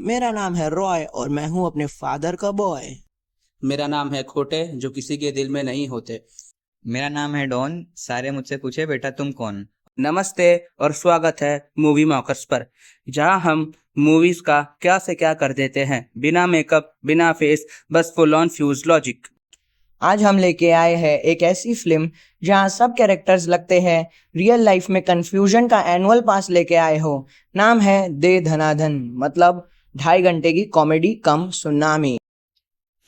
मेरा नाम है रॉय और मैं हूँ अपने फादर का बॉय। मेरा नाम है खोटे, जो किसी के दिल में नहीं होते। मेरा नाम है डॉन। सारे मुझसे पूछे बेटा तुम कौन। नमस्ते और स्वागत है मूवी मॉकर्स पर, जहां हम मूवीज का क्या से क्या कर देते हैं, बिना मेकअप, बिना फेस, बस फुल ऑन फ्यूज लॉजिक। आज हम लेके आए हैं एक ऐसी फिल्म जहाँ सब कैरेक्टर्स लगते हैं रियल लाइफ में कंफ्यूजन का एनुअल पास लेके आए हो। नाम है दे धनाधन, मतलब 2.5 घंटे की कॉमेडी कम सुनामी।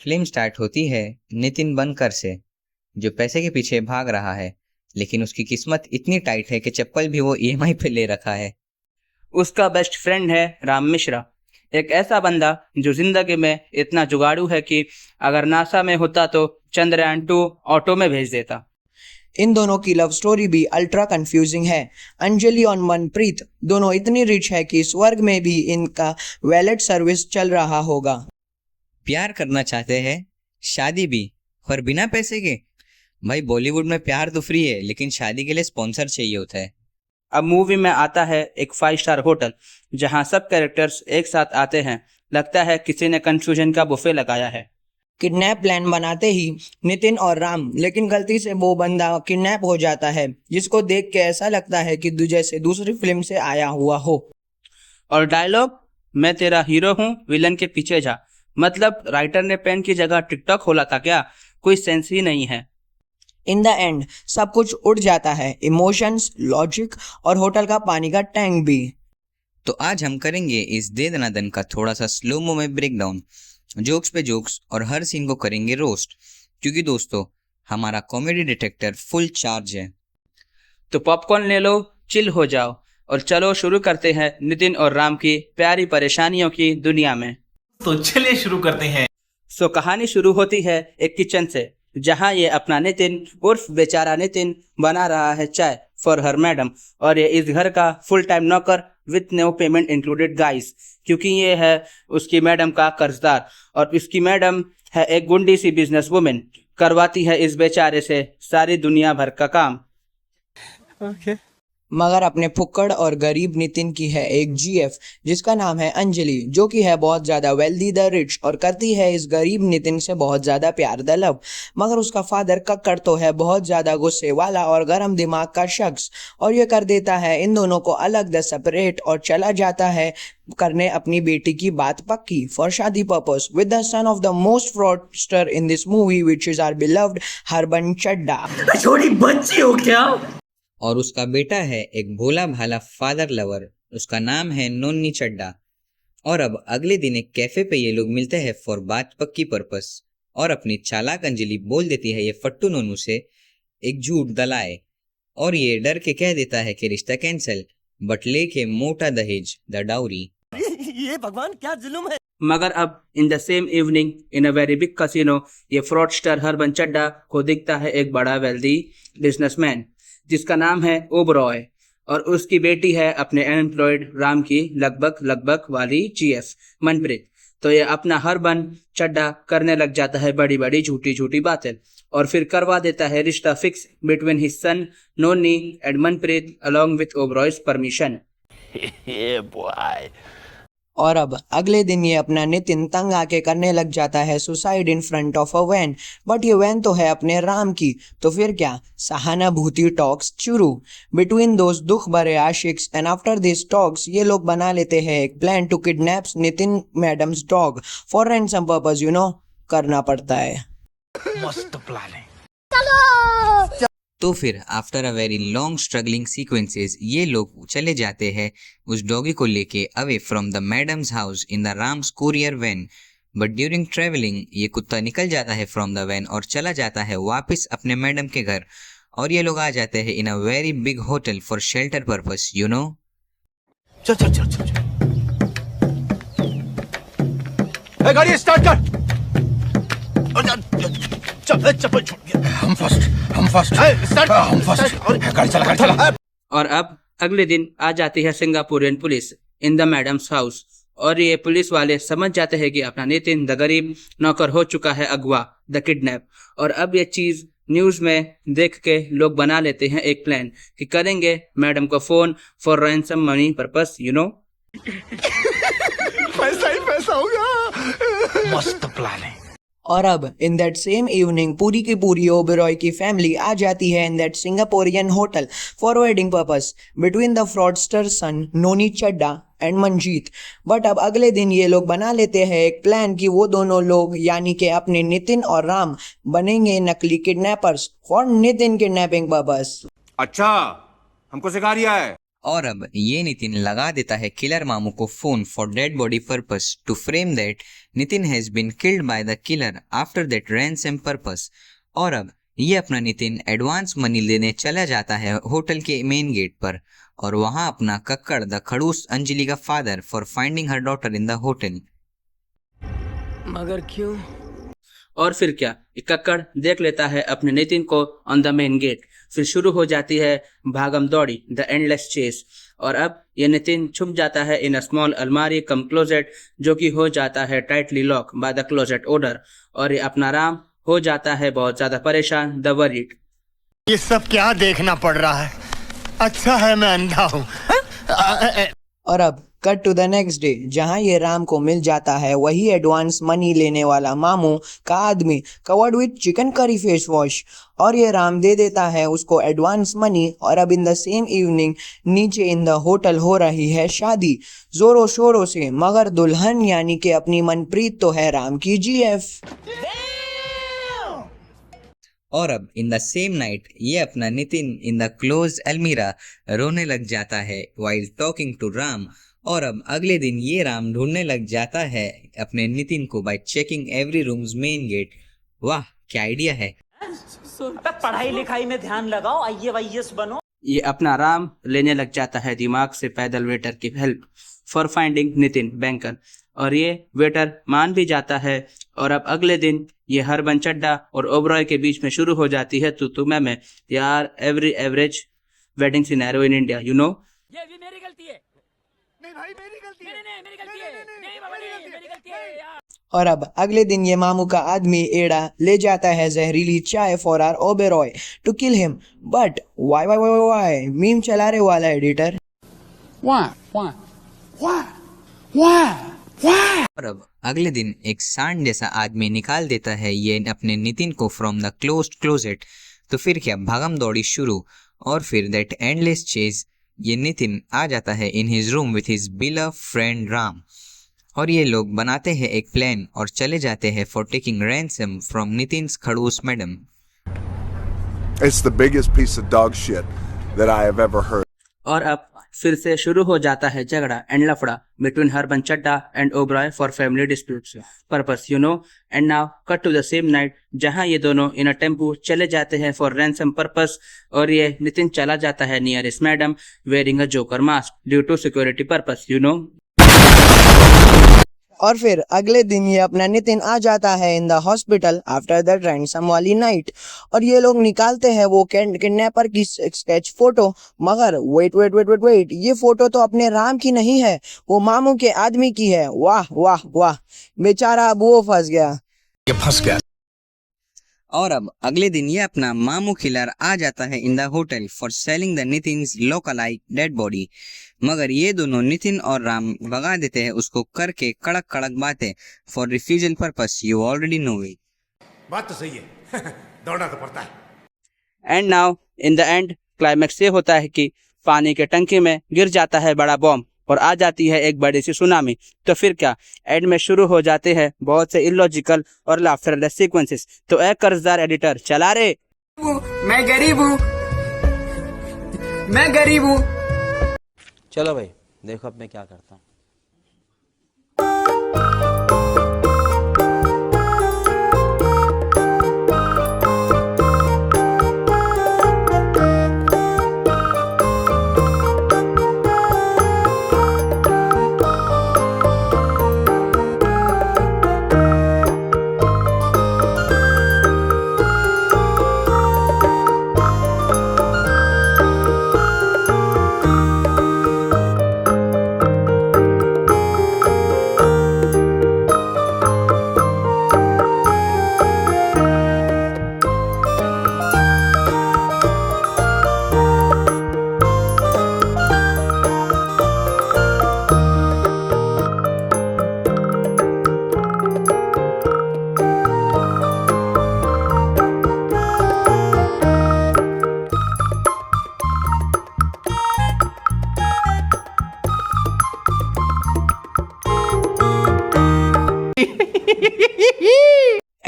फिल्म स्टार्ट होती है नितिन बनकर से, जो पैसे के पीछे भाग रहा है, लेकिन उसकी किस्मत इतनी टाइट है कि चप्पल भी वो ईएमआई पे ले रखा है। उसका बेस्ट फ्रेंड है राम मिश्रा, एक ऐसा बंदा जो जिंदगी में इतना जुगाड़ू है कि अगर नासा में होता तो चंद्रयान 2 ऑटो में भेज देता। इन दोनों की लव स्टोरी भी अल्ट्रा कंफ्यूजिंग है। अंजलि और मनप्रीत दोनों इतनी रिच है कि स्वर्ग में भी इनका वैलेट सर्विस चल रहा होगा। प्यार करना चाहते हैं, शादी भी, पर बिना पैसे के। भाई बॉलीवुड में प्यार तो फ्री है, लेकिन शादी के लिए स्पॉन्सर चाहिए होता है। अब मूवी में आता है एक 5 स्टार होटल, जहां सब कैरेक्टर्स एक साथ आते हैं। लगता है किसी ने कंफ्यूजन का बुफे लगाया है। किडनैप प्लान बनाते ही नितिन और राम, लेकिन गलती से वो बंदा किडनैप हो जाता है, जिसको देख के ऐसा लगता है कि जैसे दूसरी फिल्म से आया हुआ हो। और डायलॉग, मैं तेरा हीरो हूँ, विलन के पीछे जा। मतलब राइटर ने पेन की जगह टिकटॉक खोला था क्या? कोई सेंस ही नहीं है। इन द एंड सब कुछ उड़ जाता है, इमोशंस, लॉजिक और होटल का पानी का टैंक भी। तो आज हम करेंगे इस दे दनादन का थोड़ा सा स्लो में ब्रेक डाउन, जोक्स पे जोक्स, और हर सीन को करेंगे रोस्ट, क्योंकि दोस्तों हमारा कॉमेडी डिटेक्टर फुल चार्ज है। तो पॉपकॉर्न ले लो, चिल हो जाओ और चलो शुरू करते हैं नितिन और राम की प्यारी परेशानियों की दुनिया में। तो चलिए शुरू करते हैं। सो कहानी शुरू होती है एक किचन से, जहां ये अपना नितिन उर्फ बेचारा नितिन बना रहा है चाय फॉर हर मैडम, और ये इस घर का फुल टाइम नौकर with no payment included guys, क्योंकि ये है उसकी मैडम का कर्जदार, और इसकी मैडम है एक गुंडी सी बिजनेस वुमेन, करवाती है इस बेचारे से सारी दुनिया भर का काम। मगर अपने फुक्कड़ और गरीब नितिन की है एक जीएफ, जिसका नाम है अंजलि, जो कि है बहुत ज़्यादा वेल्दी द रिच और करती है इस गरीब नितिन से बहुत ज़्यादा प्यार द लव। मगर उसका फादर कक्कड़ तो है बहुत ज़्यादा गुस्से वाला और गर्म दिमाग का शख्स, और ये कर देता है इन दोनों को अलग द सेपरेट, और चला जाता है करने अपनी बेटी की बात पक्की फॉर शादी purpose with the son of the most fraudster in this movie, which is our beloved Harban Chadha. छोटी बच्ची हो क्या? और उसका बेटा है एक भोला भाला फादर लवर, उसका नाम है नोन्नी चड्डा। और अब अगले दिन एक कैफे पे ये लोग मिलते हैं फॉर बात पक्की पर्पस, और अपनी चालाक अंजलि बोल देती है ये फट्टू नोनू से एक झूठ दलाए, और ये डर के कह देता है कि रिश्ता कैंसिल, बट लेके मोटा दहेज द डाउरी। ये भगवान क्या जुल्म है। मगर अब in the same evening in a very big casino, ये फ्रॉडस्टर हरबन चड्डा को दिखता है एक बड़ा वेल्दी बिजनेसमैन जिसका नाम है ओबरॉय, और उसकी बेटी है अपने अनएम्प्लॉयड राम की लगभग वाली जीएफ मनप्रीत। तो ये अपना हरबन चड्डा करने लग जाता है बड़ी बड़ी झूठी झूठी बातें, और फिर करवा देता है रिश्ता fix between his son Noni and Manpreet along with Oberoi's permission. और अब अगले दिन ये अपना नितिन तंग आके करने लग जाता है suicide in front of a van, but ये वैन तो है अपने राम की। तो फिर क्या, सहानुभूति टॉक्स शुरू बिटवीन दोस्त दुख भरे आशिक्स, एंड आफ्टर दिस टॉक्स ये लोग बना लेते हैं एक plan to kidnap Nitin madam's dog for ransom purpose. करना पड़ता है। मस्त प्लान है। तो फिर after a very long struggling sequences ये लोग चले जाते हैं उस डॉगी को लेके away from the madam's house in the Ram's courier van. But during travelling ये कुत्ता निकल जाता है फ्रॉम द वैन और चला जाता है वापस अपने मैडम के घर, और ये लोग आ जाते हैं in a very big hotel for shelter purpose. चल चल चल चल गाड़ी स्टार्ट कर। चप्पल छूट गया। हम फर्स्ट गाड़ी चला। और अब अगले दिन आ जाती है Singaporean police in the madam's house, और ये पुलिस वाले समझ जाते हैं कि अपना नितिन द गरीब नौकर हो चुका है अगवा, द किडनैप। और अब ये चीज न्यूज में देख के लोग बना लेते हैं एक प्लान कि करेंगे मैडम को phone for ransom money purpose. पैसा ही ऐसा हो गया। मस्त प्लान है। और अब इन दैट सेम इवनिंग पूरी की पूरी ओबेरॉय की फैमिली आ जाती है in that Singaporean hotel for wedding purpose between the fraudster son Noni Chadda and Manjeet. But अब अगले दिन ये लोग बना लेते हैं एक प्लान कि वो दोनों लोग यानी कि अपने नितिन और राम बनेंगे नकली kidnappers for Nitin kidnapping purpose. अच्छा, हमको सिखा रिया है। और अब ये नितिन लगा देता है किलर मामू को phone for dead body purpose to frame that Nitin has been killed by the killer after that ransom purpose. और अब ये अपना नितिन एडवांस मनी लेने चला जाता है होटल के मेन गेट पर और वहां अपना कक्कड़ द खड़ूस अंजलि का father for finding her daughter in the hotel. मगर क्यों? और फिर क्या, कक्कड़ देख लेता है अपने नितिन को ऑन द मेन गेट। फिर शुरू हो जाती है भागम दौड़ी, द एंडलेस चेस। और अब ये नितिन छुप जाता है इन अ स्मॉल अलमारी कम क्लोजेट, जो कि हो जाता है tightly lock by the closet door. और ये अपना राम हो जाता है बहुत ज्यादा परेशान, द वरीड। ये सब क्या देखना पड़ रहा है? अच्छा है मैं अंधा हूँ। और अब cut to the next day जहां ये राम को मिल जाता है वही एडवांस मनी लेने वाला मामू का आदमी covered with chicken curry face wash और ये राम दे देता है उसको एडवांस मनी। और अब इन द सेम इवनिंग नीचे इन द होटल हो रही है शादी जोरों शोरों से, मगर दुल्हन यानी कि अपनी मनप्रीत तो है राम की जीएफ। और अब इन द सेम नाइट ये अपना नितिन इन द क्लोज अलमीरा रोने लग जाता है वाइल टॉकिंग टू राम। और अब अगले दिन ये राम ढूंढने लग जाता है अपने नितिन को by checking every rooms main gate. वाह क्या आइडिया है। पढ़ाई लिखाई में ध्यान लगाओ, IAS बनो। ये अपना राम लेने लग जाता है दिमाग से पैदल वेटर की help for finding Nitin banker. और ये वेटर मान भी जाता है। और अब अगले दिन ये हरबन चड्डा और ओबरॉय के बीच में शुरू हो जाती है तू मैं यार every average wedding scenario in India, you know. ये भी मेरी गलती है। नहीं भाई मेरी गलती है। नहीं मेरी गलती है। नहीं बाबा नहीं मेरी गलती है यार। और अब अगले दिन ये मामू का आदमी एड़ा ले जाता है जहरीली चाय for R Oberoi to kill him. But why why why why meme चला रहे वाला एडिटर। और अब अगले दिन एक सांड जैसा आदमी निकाल देता है ये अपने नितिन को फ्रॉम द क्लोज्ड क्लोजेट। तो फिर क्या भागम दौड़ी शुरू और फिर दैट एंडलेस चेज। ये नितिन आ जाता है in his room with his बिलव friend Ram और ये लोग बनाते हैं एक प्लान और चले जाते हैं फॉर टेकिंग रैंसम फ्रॉम नितिन्स खड़ूस madam. It's the biggest piece of dog shit that I have ever heard. और अब फिर से शुरू हो जाता है झगड़ा एंड लफड़ा between Harban Chadha and Oberoi for family disputes purpose, you know. And now cut to the same night जहां ये दोनों इन अ टेम्पो चले जाते हैं फॉर रैंसम पर्पस। और ये नितिन चला जाता है nearest madam wearing a joker mask due to security purpose, you know. और फिर अगले दिन ये अपना नितिन आ जाता है in the hospital after the ransom वाली नाइट और ये लोग निकालते हैं वो किडनैपर की स्केच फोटो। मगर wait wait wait wait wait ये फोटो तो अपने राम की नहीं है, वो मामू के आदमी की है। वाह वाह वाह, बेचारा अब वो फंस गया। ये फंस गया। और अब अगले दिन ये अपना मामू किलर आ जाता है in the hotel for selling the Nitin's lookalike dead body. मगर ये दोनों नितिन और राम भगा देते हैं उसको करके कड़क कड़क बातें for refusal purpose, you already know it. बात तो सही है। दौड़ना तो पड़ता है। And now in the end climax ये होता है कि पानी के टंकी में गिर जाता है बड़ा बॉम्ब और आ जाती है एक बड़ी सी सुनामी। तो फिर क्या, एंड में शुरू हो जाते हैं बहुत से इलॉजिकल और लाफ्टरलेस सीक्वेंसेस। तो एक कर्जदार एडिटर चला रे। मैं गरीब हूँ, मैं गरीब हूँ। चलो भाई देखो अब मैं क्या करता हूँ।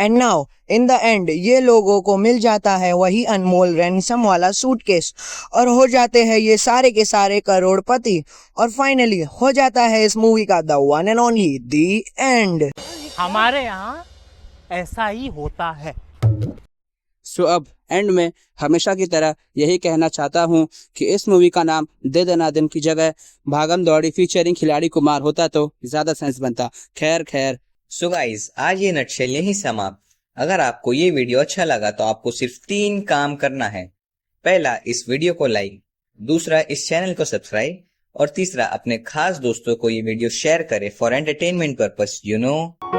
And now in the end ये लोगों को मिल जाता है वही अनमोल रैंसम वाला सूटकेस और हो जाते हैं ये सारे के सारे करोड़पति और फाइनली हो जाता है इस मूवी का the one and only the end. हमारे यहाँ ऐसा ही होता है। सो अब एंड में हमेशा की तरह यही कहना चाहता हूँ कि इस मूवी का नाम दे दना दिन की जगह भागम दौड़ी फीचरिंग खिलाड़ी कुमार होता तो ज्यादा सेंस बनता। खैर सो गाइस, आज ये नटशेल यही समाप्त। अगर आपको ये वीडियो अच्छा लगा तो आपको सिर्फ 3 काम करना है। पहला, इस वीडियो को लाइक, दूसरा इस चैनल को सब्सक्राइब और तीसरा अपने खास दोस्तों को ये वीडियो शेयर करें for entertainment purpose, you no.